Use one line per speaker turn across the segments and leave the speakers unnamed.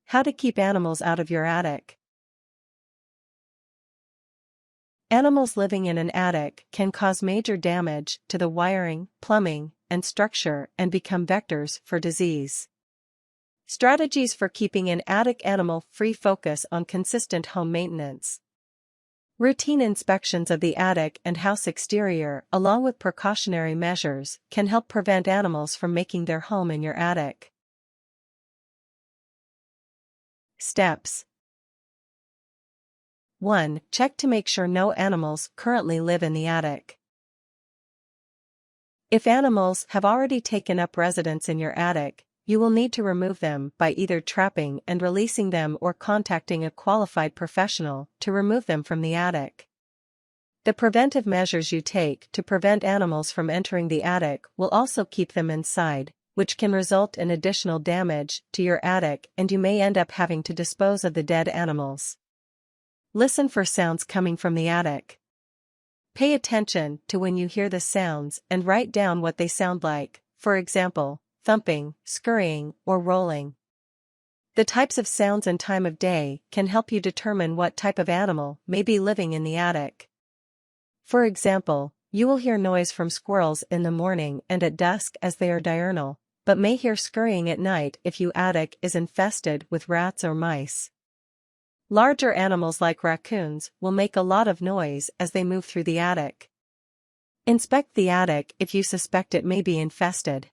How to keep animals out of your attic. Animals living in an attic can cause major damage to the wiring, plumbing, and structure and become vectors for disease. Strategies for keeping an attic animal free: focus on consistent home maintenance. Routine inspections of the attic and house exterior, along with precautionary measures, can help prevent animals from making their home in your attic. Steps. 1. Check to make sure no animals currently live in the attic. If animals have already taken up residence in your attic, you will need to remove them by either trapping and releasing them or contacting a qualified professional to remove them from the attic. The preventive measures you take to prevent animals from entering the attic will also keep them inside, which can result in additional damage to your attic, and you may end up having to dispose of the dead animals. Listen for sounds coming from the attic. Pay attention to when you hear the sounds and write down what they sound like, for example, thumping, scurrying, or rolling. The types of sounds and time of day can help you determine what type of animal may be living in the attic. For example, you will hear noise from squirrels in the morning and at dusk as they are diurnal, but may hear scurrying at night if your attic is infested with rats or mice. Larger animals like raccoons will make a lot of noise as they move through the attic. Inspect the attic if you suspect it may be infested.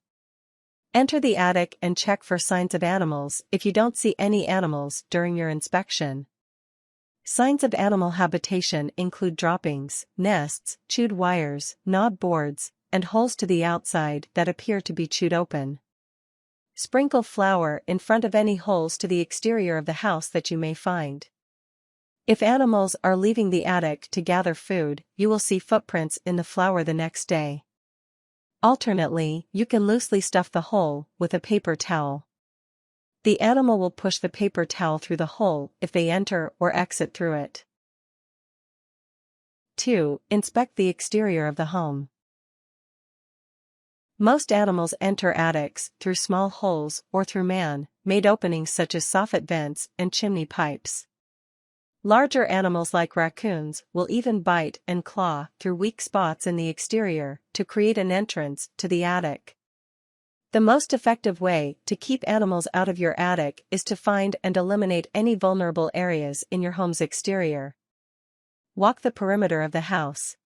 Enter the attic and check for signs of animals if you don't see any animals during your inspection. Signs of animal habitation include droppings, nests, chewed wires, gnawed boards, and holes to the outside that appear to be chewed open. Sprinkle flour in front of any holes to the exterior of the house that you may find. If animals are leaving the attic to gather food, you will see footprints in the flour the next day. Alternately, you can loosely stuff the hole with a paper towel. The animal will push the paper towel through the hole if they enter or exit through it. 2. Inspect the exterior of the home. Most animals enter attics through small holes or through man-made openings such as soffit vents and chimney pipes. Larger animals like raccoons will even bite and claw through weak spots in the exterior to create an entrance to the attic. The most effective way to keep animals out of your attic is to find and eliminate any vulnerable areas in your home's exterior. Walk the perimeter of the house.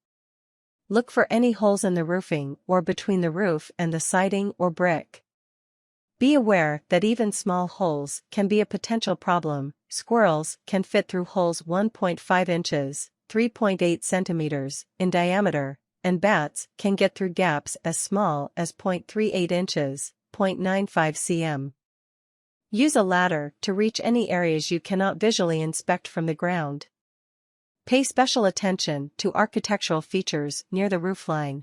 Look for any holes in the roofing or between the roof and the siding or brick. Be aware that even small holes can be a potential problem. Squirrels can fit through holes 1.5 inches, 3.8 centimeters, in diameter, and bats can get through gaps as small as 0.38 inches, 0.95 cm. Use a ladder to reach any areas you cannot visually inspect from the ground. Pay special attention to architectural features near the roofline.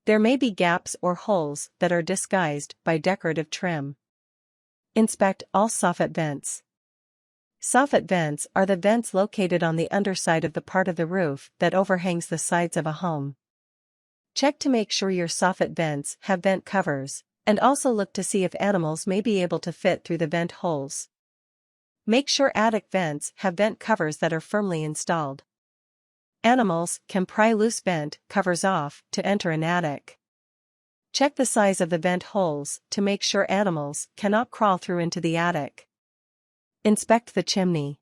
There may be gaps or holes that are disguised by decorative trim. Inspect all soffit vents. Soffit vents are the vents located on the underside of the part of the roof that overhangs the sides of a home. Check to make sure your soffit vents have vent covers, and also look to see if animals may be able to fit through the vent holes. Make sure attic vents have vent covers that are firmly installed. Animals can pry loose vent covers off to enter an attic. Check the size of the vent holes to make sure animals cannot crawl through into the attic. Inspect the chimney.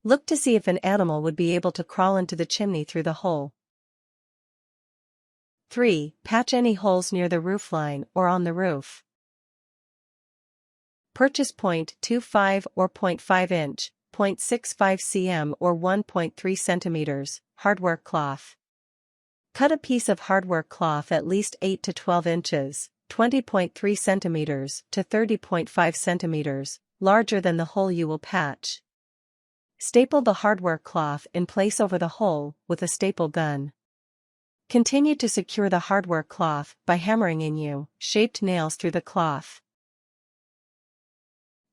Look to see if an animal would be able to crawl into the chimney through the hole. 3. Patch any holes near the roofline or on the roof. Purchase 0.25 or 0.5 inch, 0.65 cm or 1.3 centimeters, hardware cloth. Cut a piece of hardware cloth at least 8 to 12 inches, 20.3 centimeters to 30.5 centimeters, larger than the hole you will patch. Staple the hardware cloth in place over the hole with a staple gun. Continue to secure the hardware cloth by hammering in U-shaped nails through the cloth.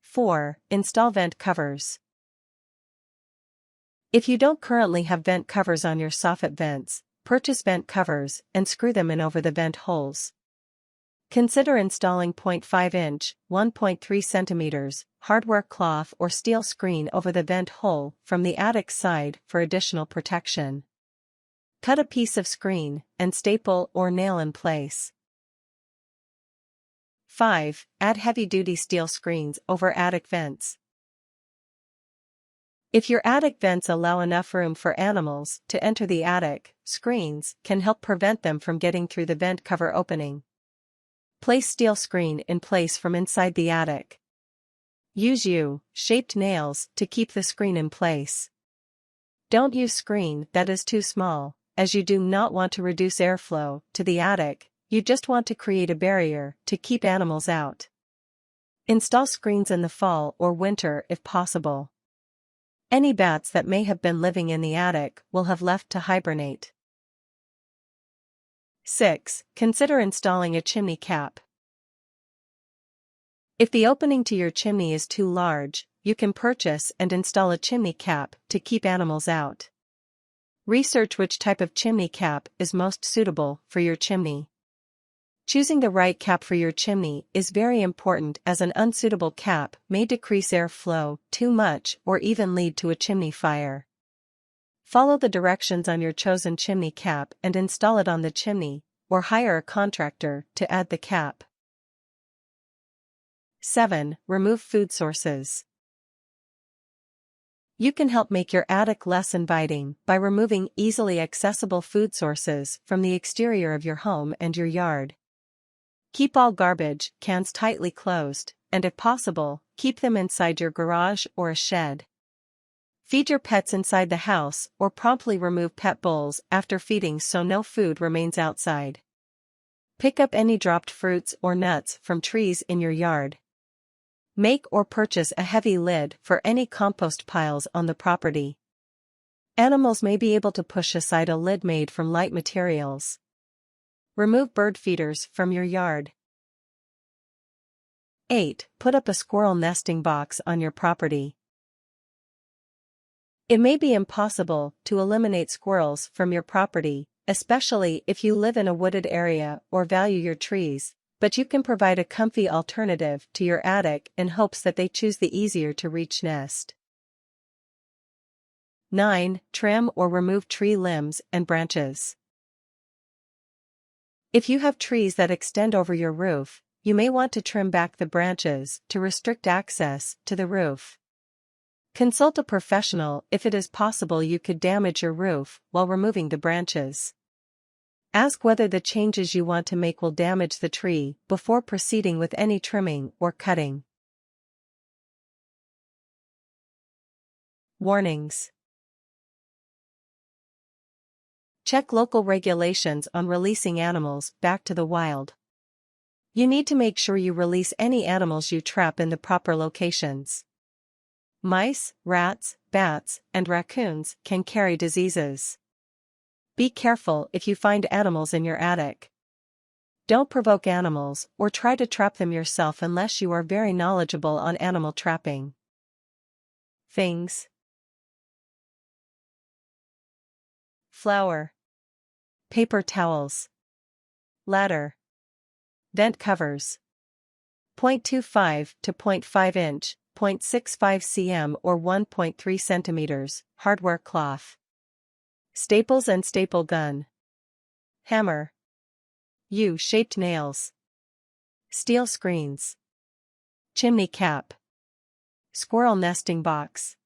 4. Install vent covers. If you don't currently have vent covers on your soffit vents, purchase vent covers and screw them in over the vent holes. Consider installing 0.5-inch, 1.3 centimeters, hardware cloth or steel screen over the vent hole from the attic side for additional protection. Cut a piece of screen and staple or nail in place. 5. Add heavy-duty steel screens over attic vents. If your attic vents allow enough room for animals to enter the attic, screens can help prevent them from getting through the vent cover opening. Place steel screen in place from inside the attic. Use U-shaped nails to keep the screen in place. Don't use screen that is too small, as you do not want to reduce airflow to the attic, you just want to create a barrier to keep animals out. Install screens in the fall or winter if possible. Any bats that may have been living in the attic will have left to hibernate. 6. Consider installing a chimney cap. If the opening to your chimney is too large, you can purchase and install a chimney cap to keep animals out. Research which type of chimney cap is most suitable for your chimney. Choosing the right cap for your chimney is very important, as an unsuitable cap may decrease airflow too much or even lead to a chimney fire. Follow the directions on your chosen chimney cap and install it on the chimney, or hire a contractor to add the cap. 7. Remove food sources. You can help make your attic less inviting by removing easily accessible food sources from the exterior of your home and your yard. Keep all garbage cans tightly closed, and if possible, keep them inside your garage or a shed. Feed your pets inside the house or promptly remove pet bowls after feeding so no food remains outside. Pick up any dropped fruits or nuts from trees in your yard. Make or purchase a heavy lid for any compost piles on the property. Animals may be able to push aside a lid made from light materials. Remove bird feeders from your yard. 8. Put up a squirrel nesting box on your property. It may be impossible to eliminate squirrels from your property, especially if you live in a wooded area or value your trees, but you can provide a comfy alternative to your attic in hopes that they choose the easier-to-reach nest. 9. Trim or remove tree limbs and branches. If you have trees that extend over your roof, you may want to trim back the branches to restrict access to the roof. Consult a professional if it is possible you could damage your roof while removing the branches. Ask whether the changes you want to make will damage the tree before proceeding with any trimming or cutting. Warnings. Check local regulations on releasing animals back to the wild. You need to make sure you release any animals you trap in the proper locations. Mice, rats, bats, and raccoons can carry diseases. Be careful if you find animals in your attic. Don't provoke animals or try to trap them yourself unless you are very knowledgeable on animal trapping. Things. Flour. Paper towels. Ladder. Vent covers. 0.25 to 0.5 inch, 0.65 cm or 1.3 centimeters, hardware cloth. Staples and staple gun. Hammer. U-shaped nails. Steel screens. Chimney cap. Squirrel nesting box.